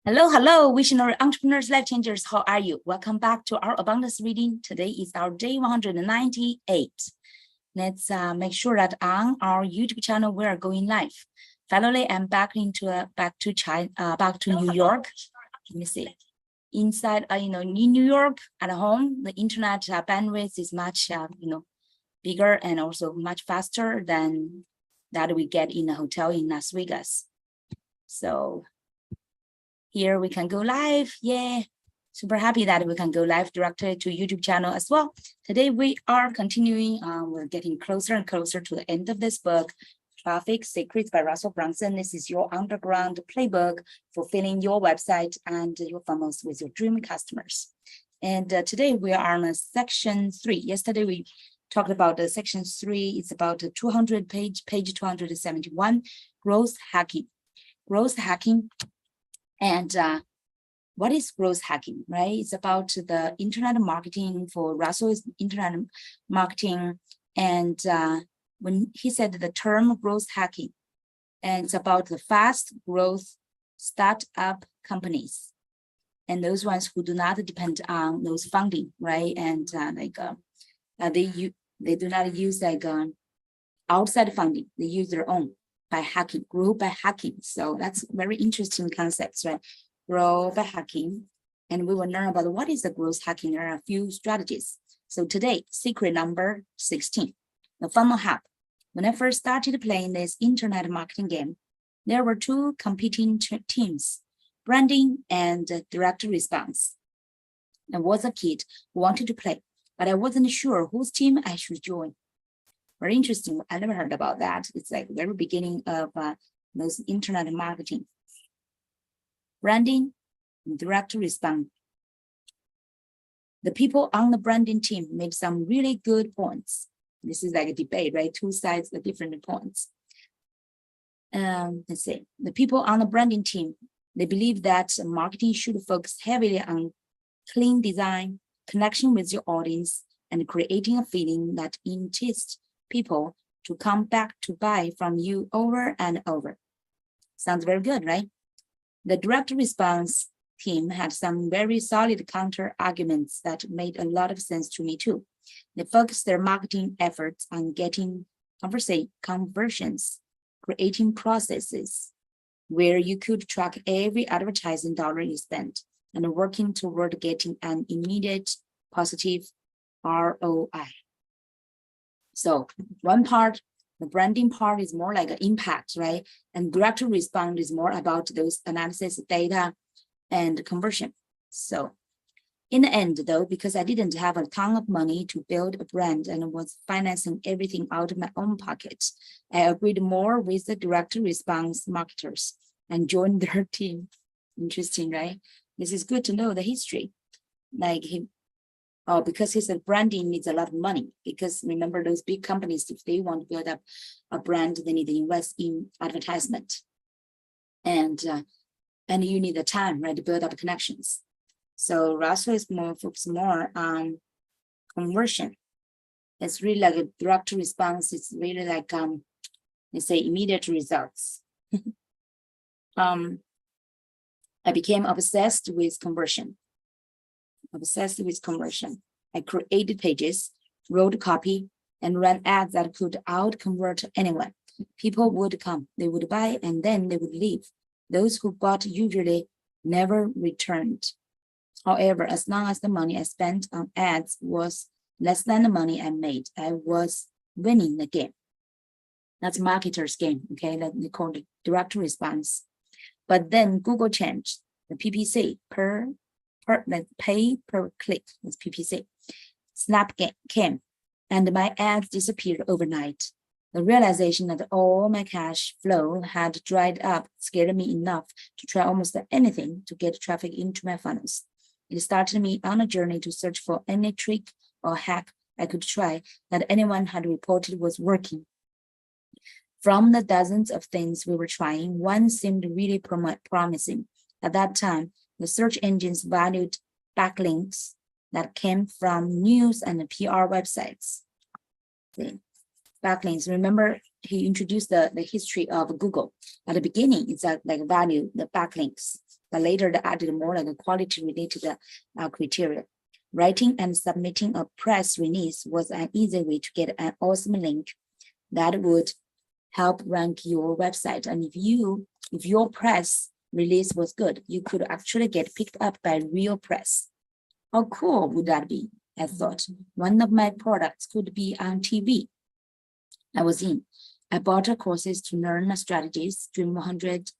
Hello, visionary entrepreneurs, life changers. How are you? Welcome back to our abundance reading. Today is our day 198. Let's make sure that on our YouTube channel we are going live. Finally, I'm back to China, back to New York. Let me see. Inside, in New York at home, the internet bandwidth is much, bigger and also much faster than that we get in a hotel in Las Vegas. So here we can go live. Yeah, super happy that we can go live directly to YouTube channel as well. Today we are continuing, we're getting closer and closer to the end of this book, Traffic Secrets by Russell Brunson. This is your underground playbook for filling your website and your funnels with your dream customers. And today we are on section 3. Yesterday we talked about the section 3. It's about the 200 page 271, growth hacking. Growth hacking. And what is growth hacking, right? It's about the internet marketing for Russell's internet marketing. And when he said the term growth hacking, and it's about the fast growth startup companies and those ones who do not depend on those funding, right? And they do not use outside funding. They use their own. By hacking, grow by hacking. So that's very interesting concepts, right? Grow by hacking. And we will learn about what is the growth hacking. There are a few strategies. So today, secret number 16, the funnel hack. When I first started playing this internet marketing game, there were two competing teams, branding and direct response. I was a kid who wanted to play, but I wasn't sure whose team I should join. Very interesting. I never heard about that. It's like the very beginning of those internet marketing. Branding, direct response. The people on the branding team made some really good points. This is like a debate, right? Two sides of different points. Let's see. The people on the branding team, they believe that marketing should focus heavily on clean design, connection with your audience, and creating a feeling that insists people to come back to buy from you over and over. Sounds very good, right? The direct response team had some very solid counter arguments that made a lot of sense to me too. They focused their marketing efforts on getting conversions, creating processes where you could track every advertising dollar you spent, and working toward getting an immediate positive ROI. So one part, the branding part is more like an impact, right? And direct response is more about those analysis data and conversion. So in the end though, because I didn't have a ton of money to build a brand and was financing everything out of my own pocket, I agreed more with the direct response marketers and joined their team. Interesting, right? This is good to know the history. Because he said branding needs a lot of money, because remember those big companies, if they want to build up a brand, they need to invest in advertisement. And you need the time, right, to build up connections. So Russell is focused more on conversion. It's really like a direct response. It's really like, let's say immediate results. I became obsessed with conversion. I created pages, wrote copy, and ran ads that could out-convert anyone. People would come, they would buy, and then they would leave. Those who bought usually never returned. However, as long as the money I spent on ads was less than the money I made, I was winning the game. That's marketer's game, okay? That they call it direct response. But then Google changed the PPC pay per click, that's PPC. Snap came, and my ads disappeared overnight. The realization that all my cash flow had dried up scared me enough to try almost anything to get traffic into my funnels. It started me on a journey to search for any trick or hack I could try that anyone had reported was working. From the dozens of things we were trying, one seemed really promising. At that time, the search engines valued backlinks that came from news and PR websites. The backlinks, remember he introduced the history of Google. At the beginning, it's like value the backlinks. but later they added more like a quality related criteria. Writing and submitting a press release was an easy way to get an awesome link that would help rank your website. And if your press release was good, you could actually get picked up by real press. How cool would that be? I thought. One of my products could be on TV. I was in. I bought courses to learn strategies, Dream 100,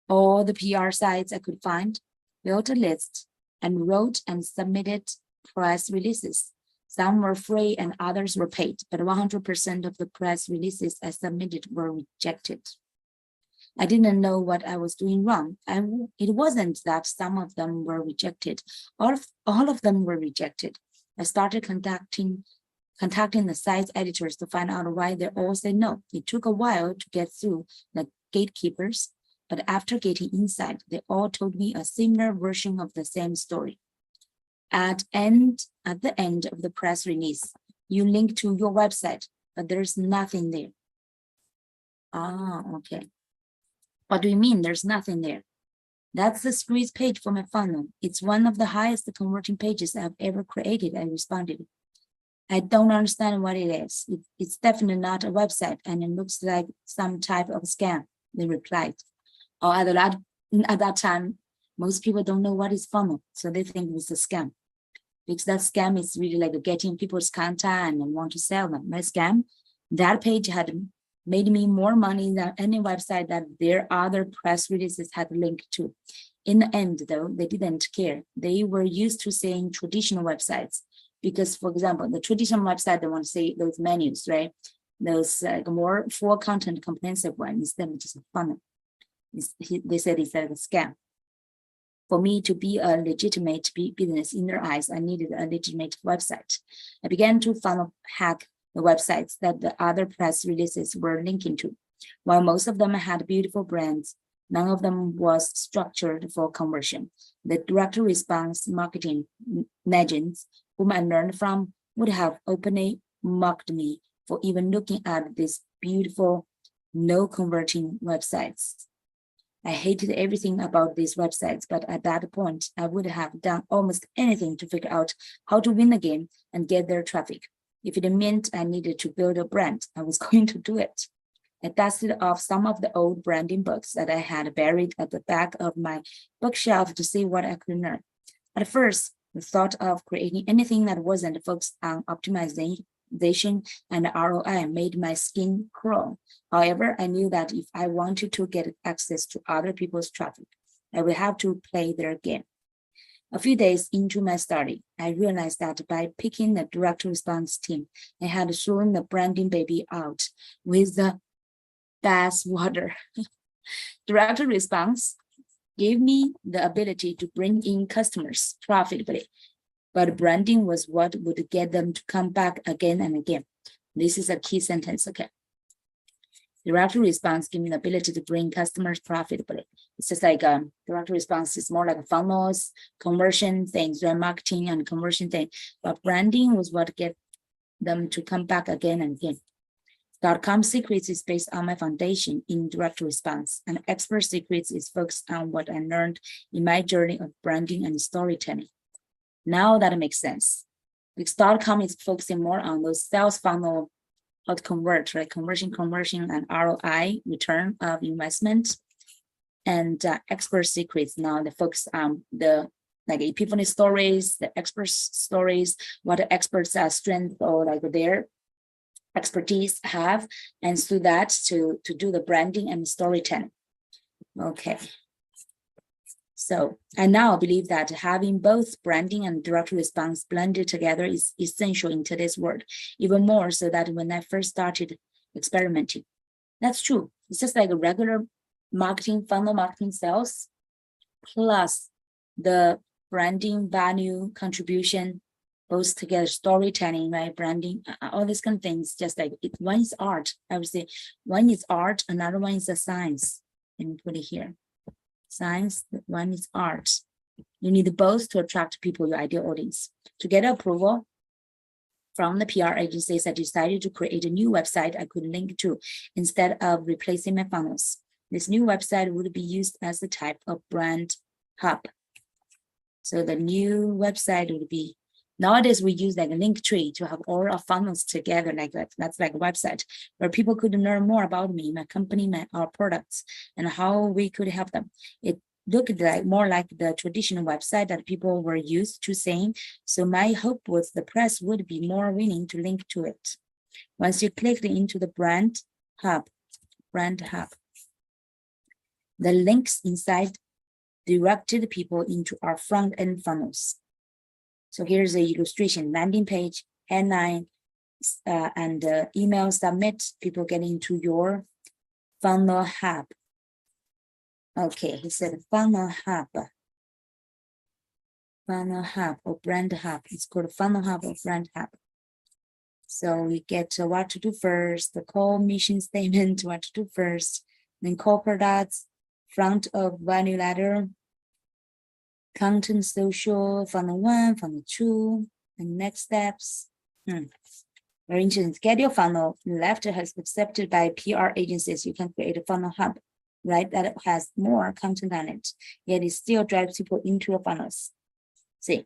all the PR sites I could find, built a list, and wrote and submitted press releases. Some were free and others were paid, but 100% of the press releases I submitted were rejected. I didn't know what I was doing wrong. It wasn't that some of them were rejected. All of them were rejected. I started contacting the site's editors to find out why they all said no. It took a while to get through the gatekeepers, but after getting inside, they all told me a similar version of the same story. At the end of the press release, you link to your website, but there's nothing there. Ah, okay. What do you mean there's nothing there? That's the squeeze page for my funnel. It's one of the highest converting pages I've ever created, I responded. I don't understand what it is. It's definitely not a website, and it looks like some type of scam, they replied. Or at that time, most people don't know what is funnel, so they think it's a scam. Because that scam is really like getting people's contact and want to sell them. My scam, that page had made me more money than any website that their other press releases had linked to. In the end, though, they didn't care. They were used to saying traditional websites. Because, for example, the traditional website, they want to say those menus, right? Those more full content comprehensive one instead of just a funnel. They said it's like a scam. For me to be a legitimate business in their eyes, I needed a legitimate website. I began to funnel hack the websites that the other press releases were linking to. While most of them had beautiful brands, none of them was structured for conversion. The direct response marketing legends, whom I learned from, would have openly mocked me for even looking at these beautiful, no converting websites. I hated everything about these websites, but at that point, I would have done almost anything to figure out how to win the game and get their traffic. If it meant I needed to build a brand, I was going to do it. I dusted off some of the old branding books that I had buried at the back of my bookshelf to see what I could learn. At first, the thought of creating anything that wasn't focused on optimization and ROI made my skin crawl. However, I knew that if I wanted to get access to other people's traffic, I would have to play their game. A few days into my study, I realized that by picking the direct response team, I had thrown the branding baby out with the bath water. Direct response gave me the ability to bring in customers profitably, but branding was what would get them to come back again and again. This is a key sentence, okay? Direct response gave me the ability to bring customers profitably. It's just like direct response is more like funnels, conversion things, right? Marketing and conversion thing. But branding was what get them to come back again and again. .com Secrets is based on my foundation in direct response, and Expert Secrets is focused on what I learned in my journey of branding and storytelling. Now that makes sense. Because .com is focusing more on those sales funnel, how to convert, right? Conversion, and ROI, return of investment. And Expert Secrets, now they focus on the like epiphany stories, the expert stories, what the experts' strength or like their expertise have, and through that to do the branding and storytelling. Okay. So I now believe that having both branding and direct response blended together is essential in today's world, even more so that when I first started experimenting. That's true. It's just like a regular marketing, funnel marketing sales, plus the branding, value, contribution, both together, storytelling, right? Branding, all these kind of things, just like one is art. I would say one is art, another one is a science. Let me put it here. Science, one is art. You need both to attract people, your ideal audience. To get approval from the PR agencies, I decided to create a new website I could link to instead of replacing my funnels. This new website would be used as the type of brand hub. So the new website would be, nowadays we use like a link tree to have all our funnels together like that. That's like a website where people could learn more about me, my company, our products, and how we could help them. It looked like more like the traditional website that people were used to seeing. So my hope was the press would be more willing to link to it. Once you clicked into the brand hub, the links inside directed people into our front-end funnels. So here's the illustration: landing page, headline, and email submit. People get into your funnel hub. Okay, he said funnel hub or brand hub. It's called funnel hub or brand hub. So we get what to do first, the core mission statement, what to do first, then core products, front of value ladder, content social, funnel 1, funnel 2, and next steps. Very interesting. Get your funnel. Left has accepted by PR agencies. You can create a funnel hub, right? That has more content on it, yet it still drives people into your funnels. See,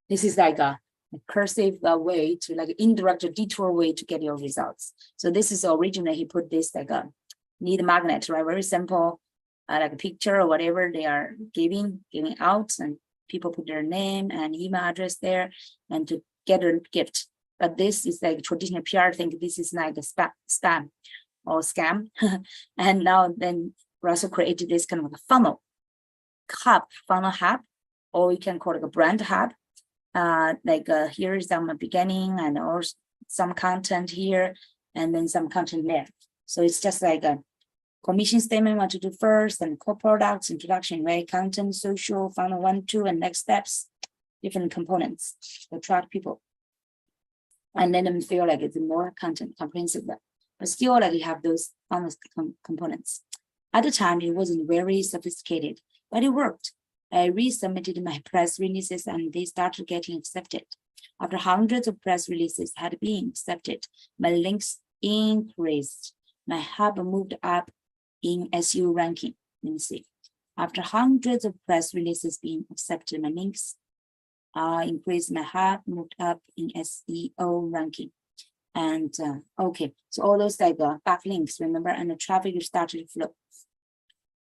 this is like a cursive way to like indirect or detour way to get your results. So this is originally he put this like a need magnet, right? Very simple, like a picture or whatever they are giving out, and people put their name and email address there and to get a gift. But this is like traditional PR thing. This is like a spam or scam. And now then Russell created this kind of a funnel hub, or you can call it a brand hub. Here is some beginning and also some content here and then some content there. So it's just like a commission statement, what to do first, and core products, introduction, right? Content, social, funnel 1, 2, and next steps, different components to attract people. And let them feel like it's more content comprehensive, but still like you have those funnel components. At the time, it wasn't very sophisticated, but it worked. I resubmitted my press releases and they started getting accepted. After hundreds of press releases had been accepted, my links increased. My hub moved up in SEO ranking. Let me see. After hundreds of press releases being accepted, my links increased. My hub moved up in SEO ranking. And okay, so all those like backlinks, remember, and the traffic started to flow.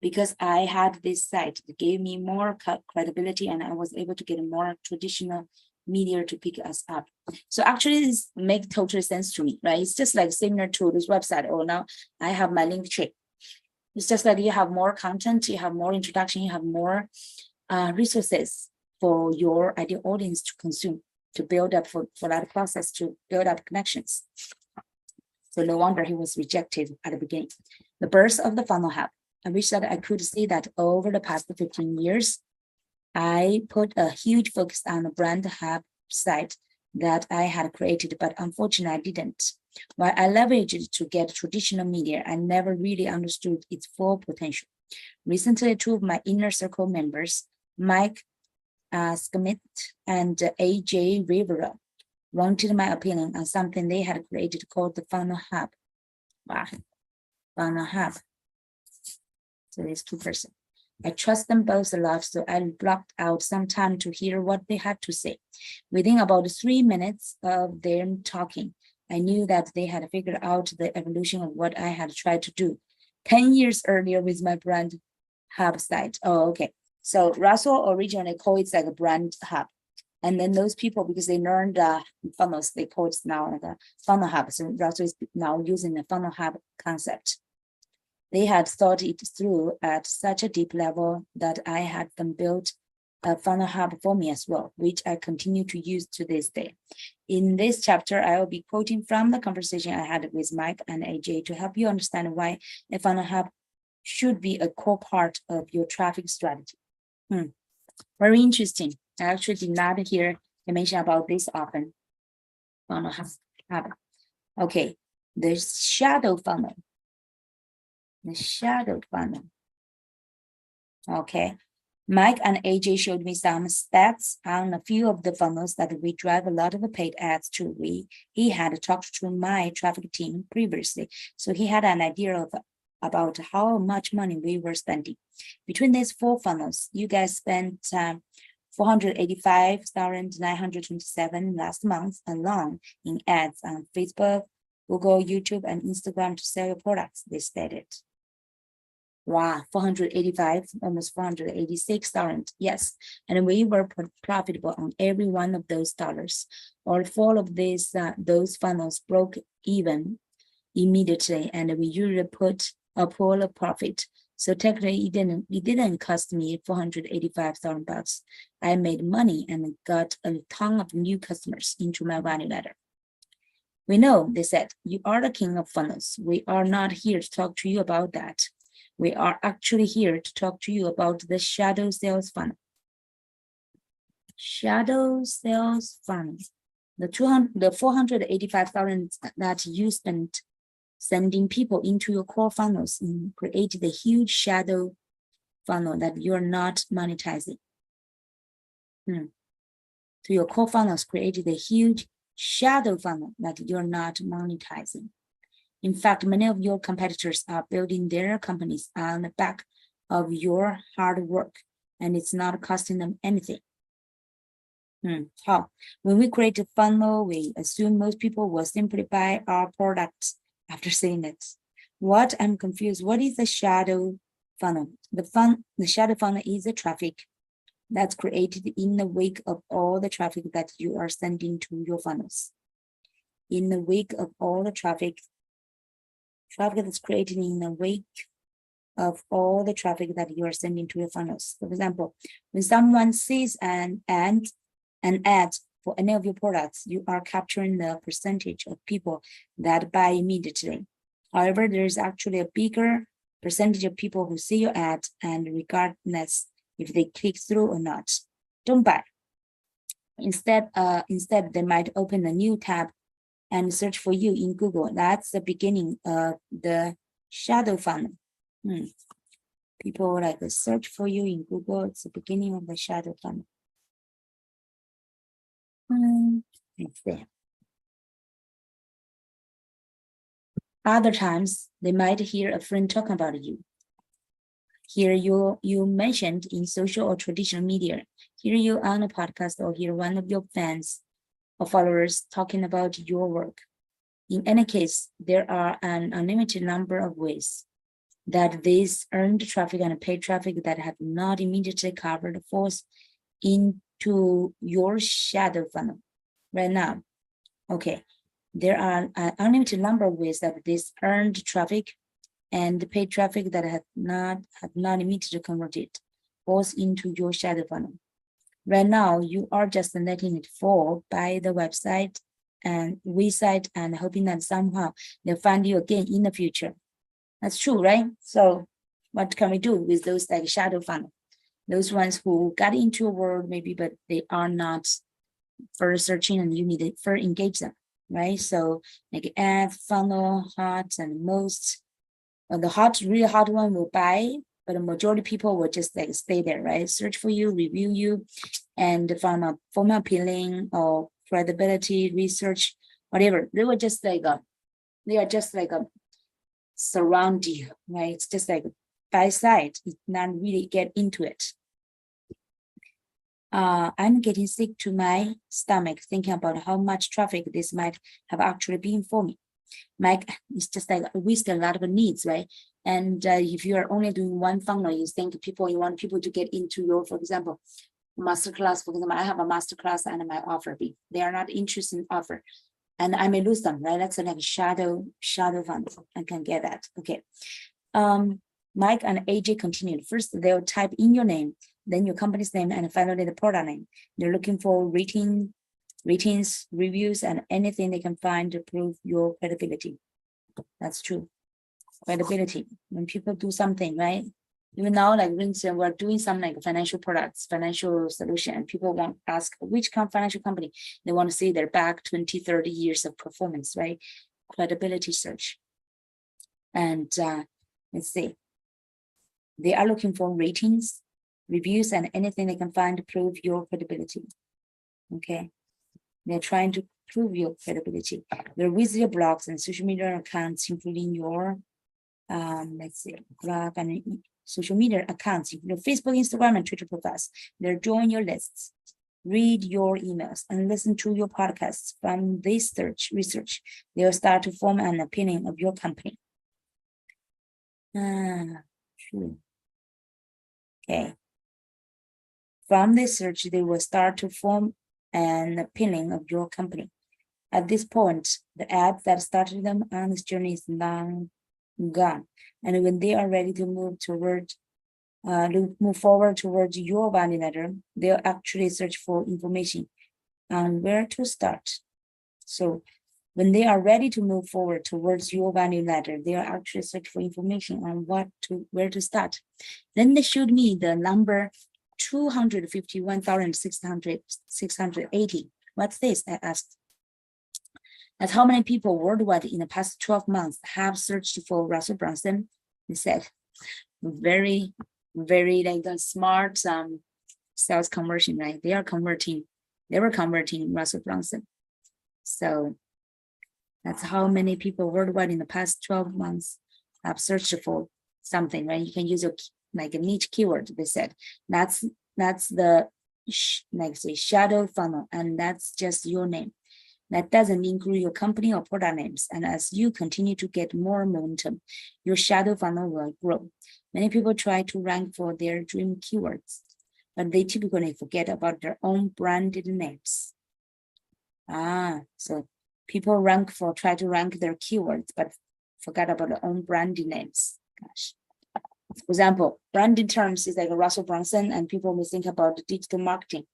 Because I had this site, it gave me more credibility and I was able to get more traditional media to pick us up. So actually this makes total sense to me, right? It's just like similar to this website. Oh, now I have my link tree. It's just like you have more content, you have more introduction, you have more resources for your ideal audience to consume, to build up for that process, to build up connections. So no wonder he was rejected at the beginning. The birth of the funnel hub. I wish that I could see that over the past 15 years, I put a huge focus on the brand hub site that I had created, but unfortunately I didn't. While I leveraged it to get traditional media, I never really understood its full potential. Recently, 2 of my inner circle members, Mike Smith and AJ Rivera, wanted my opinion on something they had created called the funnel hub. Wow, funnel hub. So there's 2 persons. I trust them both a lot, so I blocked out some time to hear what they had to say. Within about 3 minutes of them talking, I knew that they had figured out the evolution of what I had tried to do 10 years earlier with my brand hub site. Oh, okay. So Russell originally called it like a brand hub. And then those people, because they learned funnels, they call it now like a funnel hub. So Russell is now using the funnel hub concept. They had thought it through at such a deep level that I had them build a funnel hub for me as well, which I continue to use to this day. In this chapter, I will be quoting from the conversation I had with Mike and AJ to help you understand why a funnel hub should be a core part of your traffic strategy. Very interesting. I actually did not hear you mention about this often. Funnel hub. Okay, the shadow funnel. The shadow funnel. Okay. Mike and AJ showed me some stats on a few of the funnels that we drive a lot of paid ads to. He had talked to my traffic team previously, so he had an idea of about how much money we were spending. Between these four funnels, you guys spent 485,927 last month alone in ads on Facebook, Google, YouTube, and Instagram to sell your products, they stated. Wow, 485, almost 486,000. Yes, and we were profitable on every one of those dollars. All four of those funnels broke even immediately, and we usually put a pool of profit. So technically, it didn't cost me 485,000 bucks. I made money and got a ton of new customers into my value ladder. We know, they said, you are the king of funnels. We are not here to talk to you about that. We are actually here to talk to you about the shadow sales funnel. Shadow sales funnel. The 485,000 that you spent sending people into your core funnels created a huge shadow funnel that you're not monetizing. So your core funnels created a huge shadow funnel that you're not monetizing. In fact, many of your competitors are building their companies on the back of your hard work, and it's not costing them anything. How? When we create a funnel, we assume most people will simply buy our products after seeing it. What? I'm confused. What is the shadow funnel? The shadow funnel is the traffic that's created in the wake of all the traffic that you are sending to your funnels. In the wake of all the traffic that's created in the wake of all the traffic that you are sending to your funnels. For example, when someone sees an ad for any of your products, you are capturing the percentage of people that buy immediately. However, there is actually a bigger percentage of people who see your ad and regardless if they click through or not, don't buy. Instead, they might open a new tab and search for you in Google. That's the beginning of the shadow funnel. People like search for you in Google. It's the beginning of the shadow funnel. It's there. Other times, they might hear a friend talking about you. Hear you mentioned in social or traditional media. Hear you on a podcast or hear one of your fans or followers talking about your work. In any case, there are an unlimited number of ways that this earned traffic and paid traffic that have not immediately covered falls into your shadow funnel right now. Okay, there are an unlimited number of ways that this earned traffic and the paid traffic that have not immediately converted falls into your shadow funnel. Right now, you are just letting it fall by the website and hoping that somehow they'll find you again in the future. That's true, right? So what can we do with those like shadow funnel? Those ones who got into a world maybe, but they are not for searching and you need to further engage them, right? So like ad, funnel, hot, and most, the really hot one will buy, but the majority of people will just like stay there, right? Search for you, review you, and from a formal appealing or credibility research, whatever. They are just like surround you, right? It's just like by side. It's not really get into it. I'm getting sick to my stomach thinking about how much traffic this might have actually been for me. Mike, it's just like we still a lot of needs, right? And if you are only doing one funnel, you want people to get into your, for example, masterclass. For example, I have a masterclass and my offer. They are not interested in offer, and I may lose them, right? That's like a shadow funnel. I can get that. Okay. Mike and AJ continued. First, they'll type in your name, then your company's name, and finally the product name. They're looking for ratings, reviews, and anything they can find to prove your credibility. That's true. Credibility. When people do something, right? Even now, like Brunson, we're doing some like financial products, financial solution, and people want to ask which financial company. They want to see their back 20, 30 years of performance, right? Credibility search. And let's see. They are looking for ratings, reviews, and anything they can find to prove your credibility. Okay. They're trying to prove your credibility. They're with your blogs and social media accounts, including your let's see, blog and social media accounts, your Facebook, Instagram, and Twitter profiles. They'll join your lists, read your emails, and listen to your podcasts. From this research, they'll start to form an opinion of your company. True. Okay. From this search, they will start to form an opinion of your company. At this point, the ad that started them on this journey is long gone. And when they are ready to move forward towards your value ladder, they'll actually search for information on where to start. So when they are ready to move forward towards your value ladder, they are actually search for information on where to start. Then they showed me the number 251,680. What's this? I asked. That's how many people worldwide in the past 12 months have searched for Russell Brunson. They said, very, very like the smart sales conversion, right? They were converting Russell Brunson. So that's how many people worldwide in the past 12 months have searched for something, right? You can use a niche keyword. They said that's the shadow funnel, and that's just your name. That doesn't include your company or product names. And as you continue to get more momentum, your shadow funnel will grow. Many people try to rank for their dream keywords, but they typically forget about their own branded names. So people try to rank their keywords, but forget about their own branded names. Gosh. For example, branded terms is like a Russell Brunson, and people may think about digital marketing,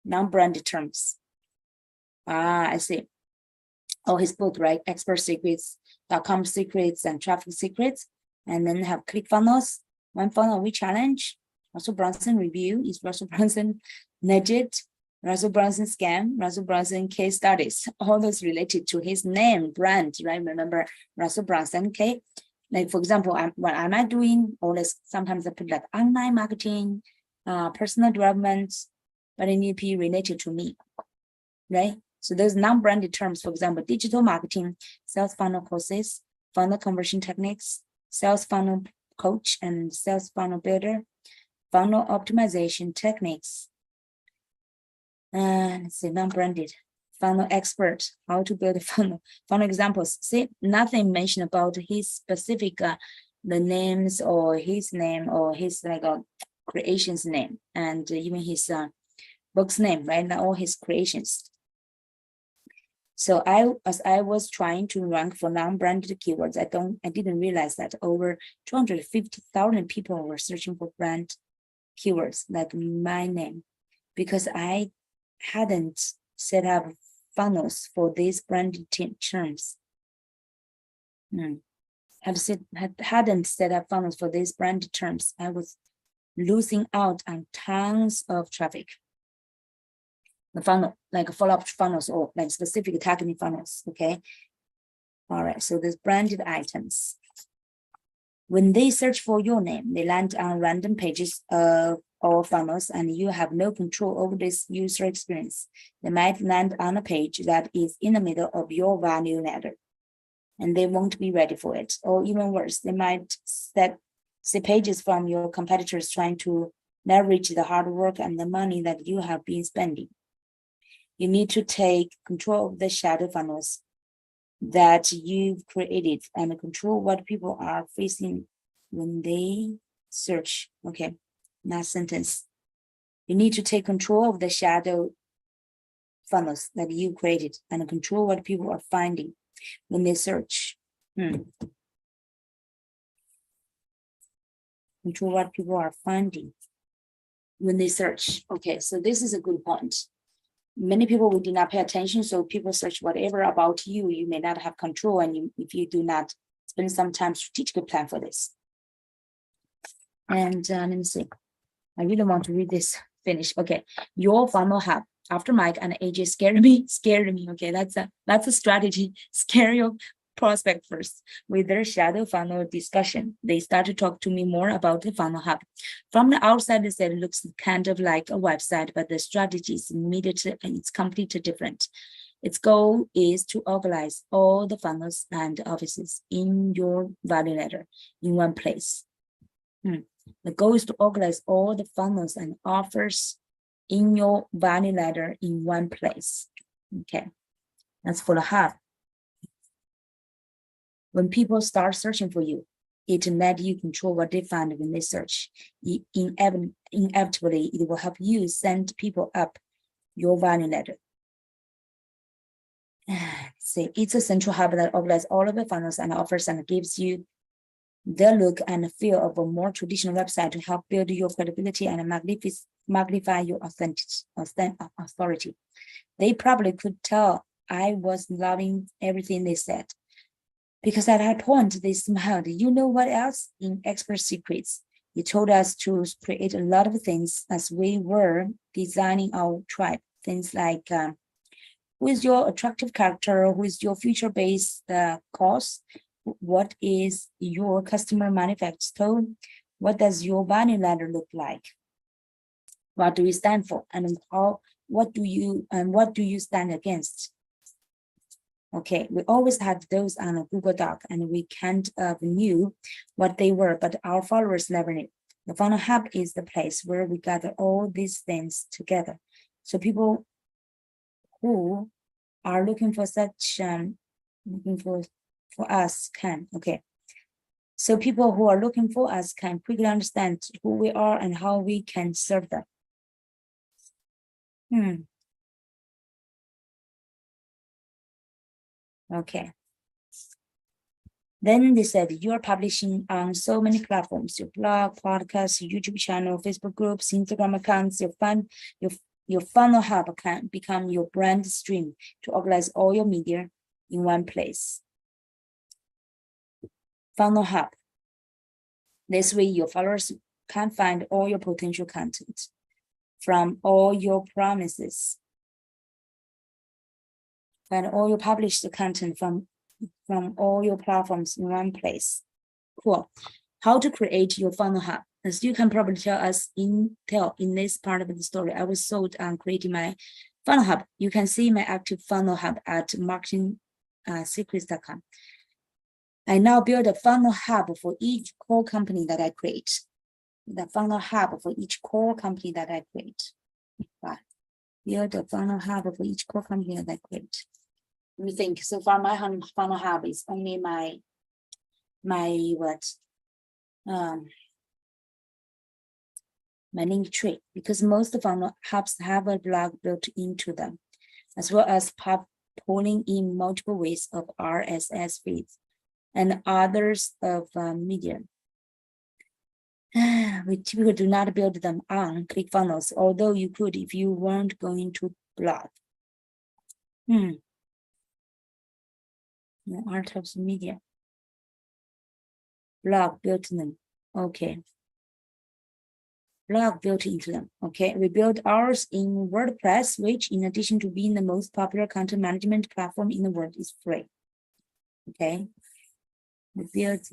non-branded terms. I see. Oh, his book, right? Expert Secrets.com secrets and traffic secrets. And then have ClickFunnels. One funnel we challenge. Russell Brunson review is Russell Brunson nugget, Russell Brunson scam, Russell Brunson case studies. All those related to his name, brand, right? Remember Russell Brunson, okay? Like for example, what am I doing? All this, sometimes I put like online marketing, personal development, but it need to be related to me, right? So those non-branded terms, for example, digital marketing, sales funnel courses, funnel conversion techniques, sales funnel coach and sales funnel builder, funnel optimization techniques. Let's see, non-branded, funnel expert, how to build a funnel examples. See, nothing mentioned about his specific, the names or his name or his creation's name, and even his book's name, right? Not all his creations. So as I was trying to rank for non-branded keywords, I didn't realize that over 250,000 people were searching for brand keywords like my name, because I hadn't set up funnels for these branded terms. Hadn't set up funnels for these branded terms. I was losing out on tons of traffic. The funnel, like follow-up funnels or like specific targeting funnels, okay? All right, so there's branded items. When they search for your name, they land on random pages of all funnels, and you have no control over this user experience. They might land on a page that is in the middle of your value ladder, and they won't be ready for it. Or even worse, they might see pages from your competitors trying to leverage the hard work and the money that you have been spending. You need to take control of the shadow funnels that you've created and control what people are facing when they search. Okay, last sentence. You need to take control of the shadow funnels that you created and control what people are finding when they search. Control what people are finding when they search. Okay, so this is a good point. Many people will do not pay attention, so people search whatever about you. You may not have control, and if you do not spend some time strategically plan for this. And let me see. I really want to read this. Finish. Okay, your funnel hub. After Mike and AJ scared me. Okay, that's a strategy. Scare your prospect first with their shadow funnel discussion. They start to talk to me more about the funnel hub. From the outside, they said it looks kind of like a website, but the strategy is immediately and it's completely different. Its goal is to organize all the funnels and offices in your value ladder in one place. The goal is to organize all the funnels and offers in your value ladder in one place. Okay, that's for the hub. When people start searching for you, it let you control what they find when they search. Inevitably, it will help you send people up your value ladder. See, it's a central hub that organizes all of the funnels and offers and gives you the look and feel of a more traditional website to help build your credibility and magnify your authority. They probably could tell I was loving everything they said, because at that point they smiled. You know what else? In Expert Secrets, he told us to create a lot of things as we were designing our tribe. Things like who is your attractive character? Who is your future-based course? What is your customer manifesto? What does your value ladder look like? What do you stand for? And what do you stand against? Okay, we always had those on a Google Doc, and we can't knew what they were, but our followers never knew. The Funnel Hub is the place where we gather all these things together. So people who are looking for such looking for us can, okay. So people who are looking for us can quickly understand who we are and how we can serve them. Okay. Then they said, you're publishing on so many platforms, your blog, podcast, YouTube channel, Facebook groups, Instagram accounts, your Funnel Hub can become your brand stream to organize all your media in one place. Funnel Hub. This way, your followers can find all your potential content from all your promises. Find all your published content from all your platforms in one place. Cool. How to create your Funnel Hub? As you can probably tell us in this part of the story, I was sold on creating my Funnel Hub. You can see my active Funnel Hub at marketingsecrets.com. I now build a Funnel Hub for each core company that I create. The Funnel Hub for each core company that I create. Right. Build a Funnel Hub for each core company that I create. Let me think. So far, my Funnel Hub is only my link tree, because most Funnel Hubs have a blog built into them, as well as pulling in multiple ways of RSS feeds and others of media. We typically do not build them on ClickFunnels, although you could if you weren't going to blog. Our types of media. Blog built them. Okay. Blog built into them. Okay. We built ours in WordPress, which, in addition to being the most popular content management platform in the world, is free. Okay. We built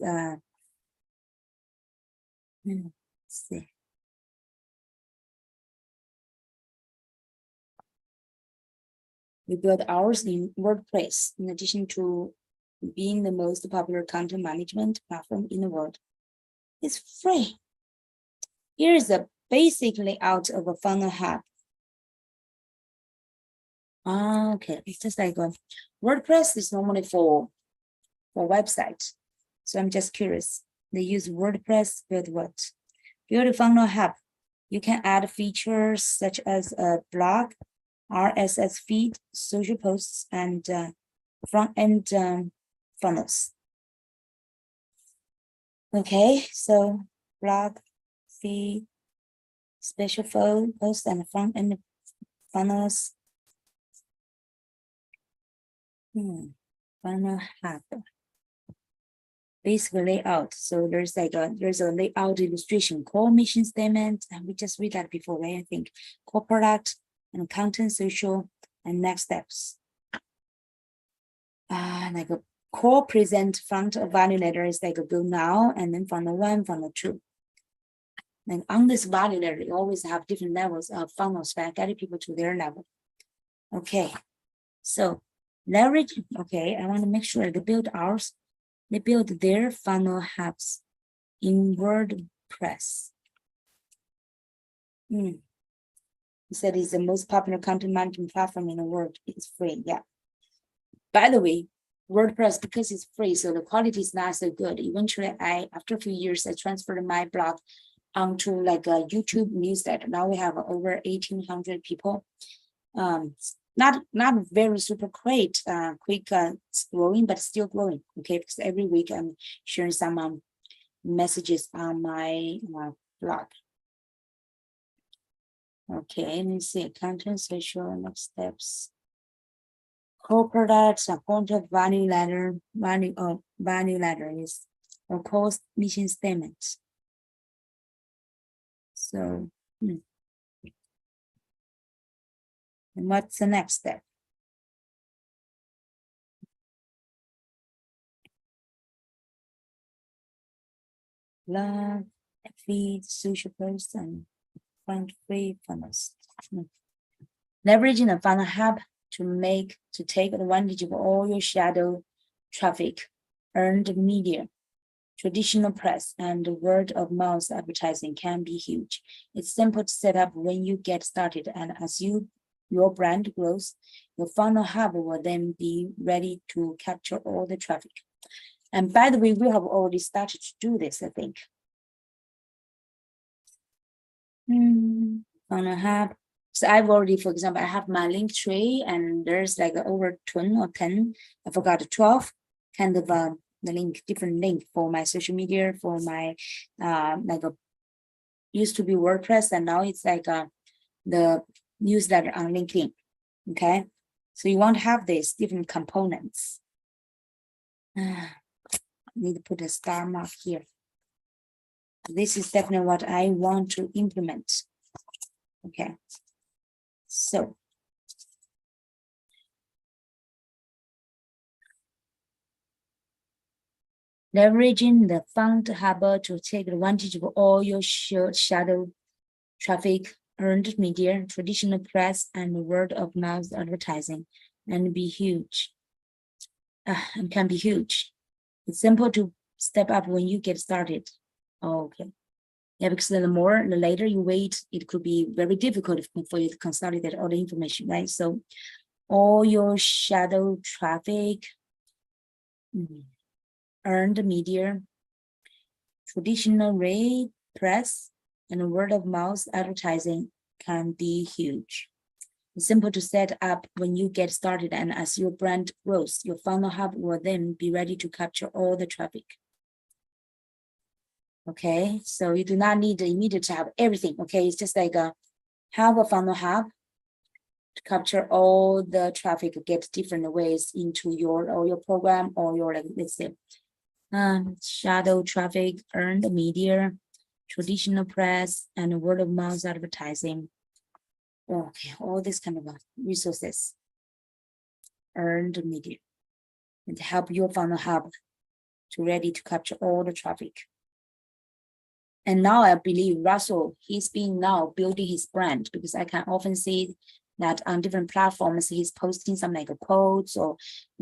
let's see. We built ours in WordPress, in addition to being the most popular content management platform in the world. It's free. Here's the basic layout of a Funnel Hub. Okay, it's just like WordPress is normally for website. So I'm just curious. They use WordPress build what? Build a Funnel Hub. You can add features such as a blog, RSS feed, social posts, and front-end funnels. Okay, so blog, feed, special posts, and front-end funnels. Funnel Hub. Basic layout. So there's a layout illustration, core mission statement, and we just read that before, right? I think core product and content, social, and next steps. Like a core present front of value ladder is like a go now, and then funnel 1, funnel 2. And on this value ladder, you always have different levels of funnels by getting people to their level. Okay, So leverage, okay, I want to make sure they build their funnel hubs in WordPress. He said it's the most popular content management platform in the world. It's free, yeah. By the way, WordPress, because it's free, so the quality is not so good. Eventually, after a few years, I transferred my blog onto like a YouTube newsletter. Now we have over 1,800 people. Not very super quick growing, but still growing. Okay, because every week I'm sharing some messages on my blog. Okay, let me see. Content, social, next steps. Core products, appointed value ladder, value ladder is a core mission statement. So, and what's the next step? Love, feed, social posts, and front free funnels. Leveraging the funnel hub to take advantage of all your shadow traffic, earned media, traditional press, and word of mouth advertising can be huge. It's simple to set up when you get started, and as your brand grows, your funnel hub will then be ready to capture all the traffic. And by the way, we have already started to do this, I think. Funnel hub. So I've already, for example, I have my link tree, and there's like over 20 or 10, I forgot 12 kind of the link, different link for my social media, for my like a used to be WordPress, and now it's like the newsletter on LinkedIn. Okay, so you want to have these different components. Need to put a star mark here. This is definitely what I want to implement. Okay, so leveraging the fund hub to take advantage of all your shadow traffic, earned media, traditional press, and word of mouth advertising, and be huge. And can be huge. It's simple to step up when you get started. Okay. Yeah, because the later you wait, it could be very difficult for you to consolidate all the information, right? So all your shadow traffic, earned media, traditional rate press, and word of mouth advertising can be huge. It's simple to set up when you get started, and as your brand grows, your funnel hub will then be ready to capture all the traffic. Okay, so you do not need immediate to have everything. Okay, it's just like have a funnel hub to capture all the traffic, get different ways into your program, or your, like, let's say shadow traffic, earned media, traditional press, and word of mouth advertising. Okay, all these kind of resources, earned media, and help your funnel hub to ready to capture all the traffic. And now I believe Russell, he's been now building his brand, because I can often see that on different platforms, he's posting some like quotes or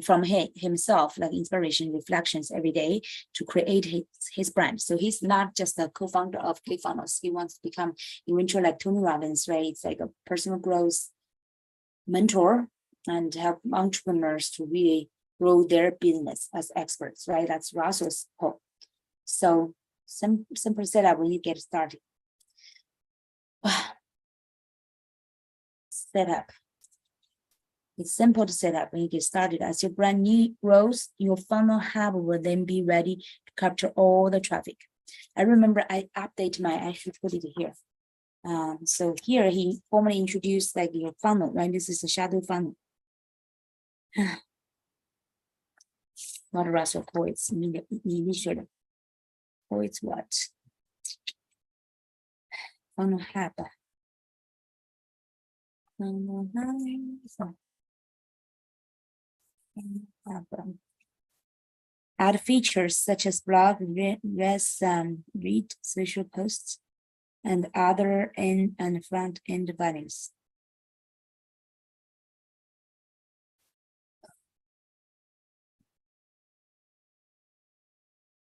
from himself, like inspiration reflections every day to create his brand. So he's not just a co-founder of ClickFunnels. He wants to become eventually like Tony Robbins, right? It's like a personal growth mentor and help entrepreneurs to really grow their business as experts, right? That's Russell's hope. So simple setup when you get started. Setup. It's simple to set up when you get started. As your brand new grows, your funnel hub will then be ready to capture all the traffic. I remember I should put it here. So here he formally introduced like your funnel, right? This is a shadow funnel. What Russell poets initially. Poets what? Funnel hub. Add features such as blog, read, social posts, and other end and front end values.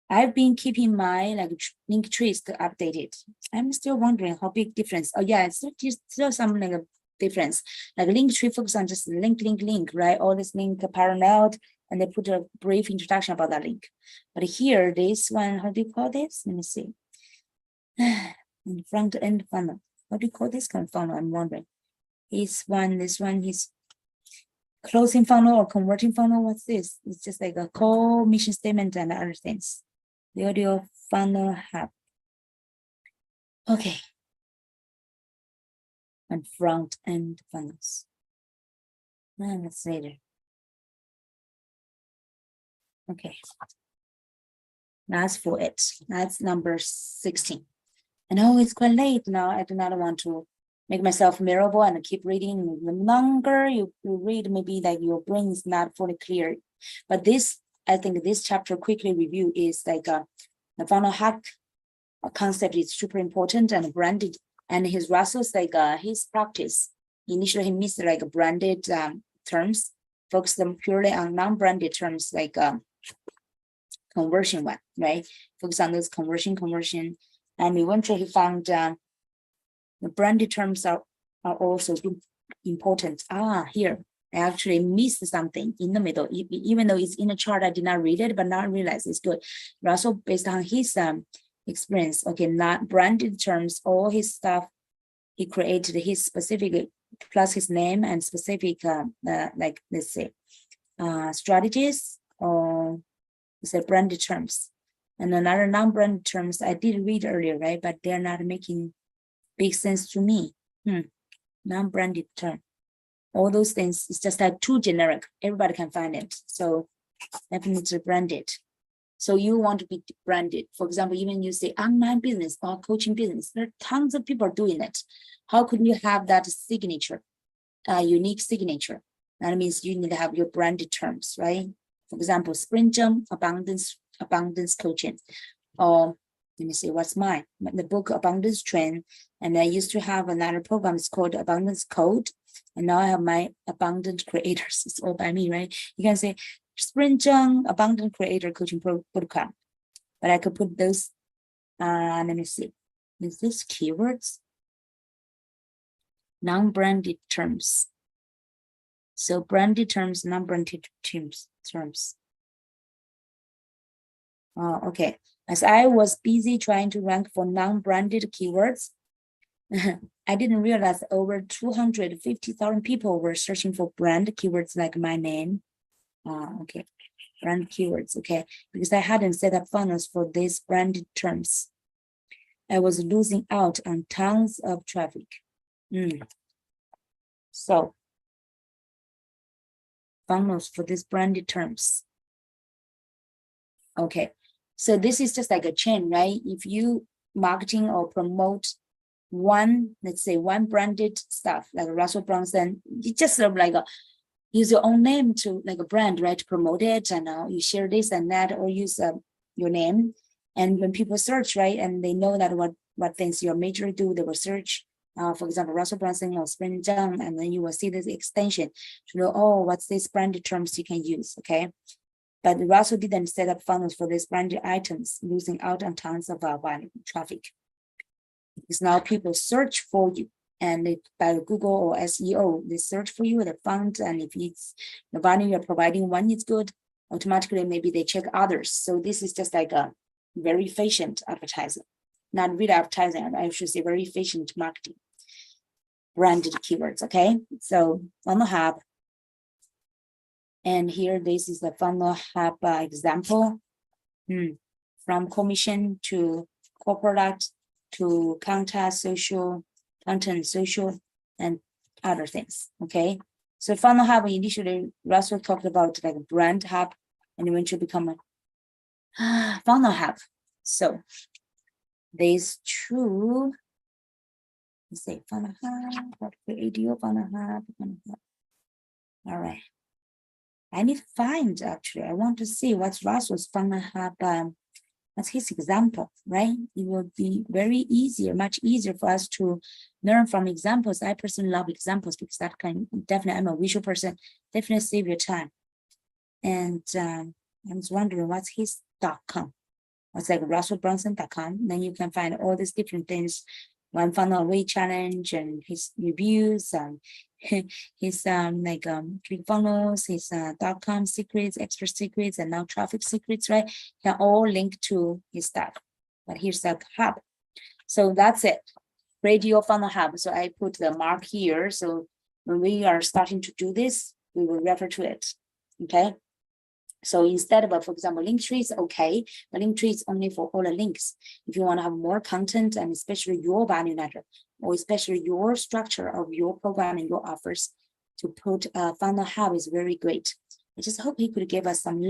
I've been keeping my link trees updated. I'm still wondering how big difference. Oh yeah, it's still some like a difference. Like link tree focus on just link, right? All this link parallel, and they put a brief introduction about that link. But here, this one, how do you call this? Let me see. Front end funnel. What do you call this kind of funnel? I'm wondering. This one is closing funnel or converting funnel. What's this? It's just like a call, mission statement, and other things. The audio funnel hub. Okay. And front end funnels. And that's later. Okay. That's for it. That's number 16. I know it's quite late now. I do not want to make myself miserable and keep reading. The longer you read, maybe like your brain is not fully clear. But this, I think this chapter quickly review is like the funnel hack concept is super important and branded. And his Russell's like his practice. Initially, he missed like branded terms, focus them purely on non-branded terms like conversion one, right? Focus on those conversion. And eventually he found the branded terms are also important. Here, I actually missed something in the middle. Even though it's in a chart, I did not read it, but now I realize it's good. Russell, based on his experience, okay, not branded terms, all his stuff, he created his specific, plus his name and specific, like, let's say, strategies or say branded terms. And another non-branded terms I did read earlier, right? But they're not making big sense to me. Non-branded term. All those things, it's just like too generic. Everybody can find it. So definitely branded. So you want to be branded. For example, even you say online business or coaching business, there are tons of people doing it. How could you have that signature, unique signature? That means you need to have your branded terms, right? For example, sprint jump, abundance coaching. Or let me see, what's mine? The book Abundance Trend. And I used to have another program, it's called Abundance Code. And now I have my Abundant Creators. It's all by me, right? You can say Sprint Jump Abundant Creator Coaching Program. But I could put those, let me see. Is this keywords? Non-branded terms. So branded terms, non-branded terms. Okay. As I was busy trying to rank for non-branded keywords, I didn't realize over 250,000 people were searching for brand keywords like my name. Okay, brand keywords, okay. Because I hadn't set up funnels for these branded terms. I was losing out on tons of traffic. So, funnels for these branded terms. Okay, so this is just like a chain, right? If you marketing or promote one, let's say one branded stuff like Russell Brunson, you just sort of like use your own name to like a brand, right? To promote it, and you share this and that, or use your name. And when people search, right, and they know that what things your major do, they will search. For example, Russell Brunson or Sprint Zheng, and then you will see this extension to know, oh, what's this branded terms you can use, okay? But Russell didn't set up funnels for these branded items, losing out on tons of traffic. Because now people search for you, and by Google or SEO, they search for you, they found, and if it's the value you're providing, one is good, automatically maybe they check others. So this is just like a very efficient advertising, not real advertising, I should say very efficient marketing. Branded keywords, okay? So funnel hub. And here, this is the funnel hub example. From commission to core product to content, social, and other things, okay? So funnel hub, initially, Russell talked about like a brand hub and eventually become a funnel hub. So these two, let's say funnel hub, video funnel hub. All right. I need to find, actually, I want to see what's Russell's funnel hub, what's his example, right? It will be very easier, much easier for us to learn from examples. I personally love examples because that can definitely, I'm a visual person, definitely save your time. And I was wondering what's his .com. It's like russellbrunson.com. Then you can find all these different things. One funnel away challenge and his reviews, his click funnels, his .com secrets, expert secrets, and now traffic secrets, right? Can all link to his stuff. But here's the hub. So that's it. Radio funnel hub. So I put the mark here. So when we are starting to do this, we will refer to it. Okay. So instead of, for example, Linktree is okay, but Linktree is only for all the links. If you want to have more content and especially your value ladder, or especially your structure of your program and your offers, to put a funnel hub is very great. I just hope he could give us some a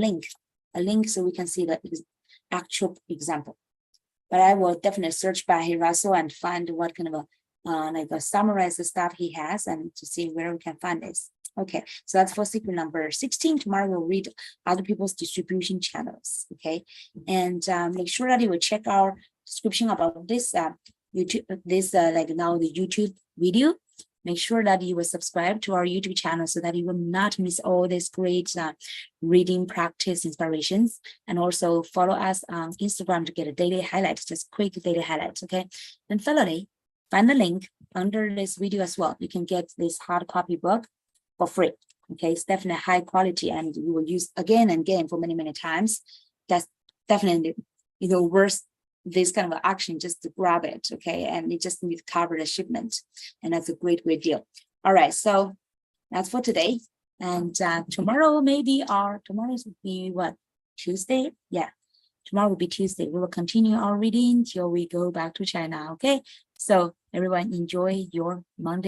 link so we can see the actual example. But I will definitely search by Russell and find what kind of summarize the stuff he has and to see where we can find this. Okay, so that's for secret number 16. Tomorrow we'll read other people's distribution channels. Okay, and make sure that you will check our description about this YouTube, now the YouTube video. Make sure that you will subscribe to our YouTube channel so that you will not miss all these great reading practice inspirations. And also follow us on Instagram to get a daily highlights, just quick daily highlights. Okay, and finally, find the link under this video as well. You can get this hard copy book for free. Okay, it's definitely high quality and you will use again and again for many, many times. That's definitely, worth this kind of action just to grab it. Okay, and you just need to cover the shipment, and that's a great deal. All right, so that's for today. And tomorrow tomorrow will be what, Tuesday? Yeah, tomorrow will be Tuesday. We will continue our reading till we go back to China. Okay, so everyone enjoy your Monday.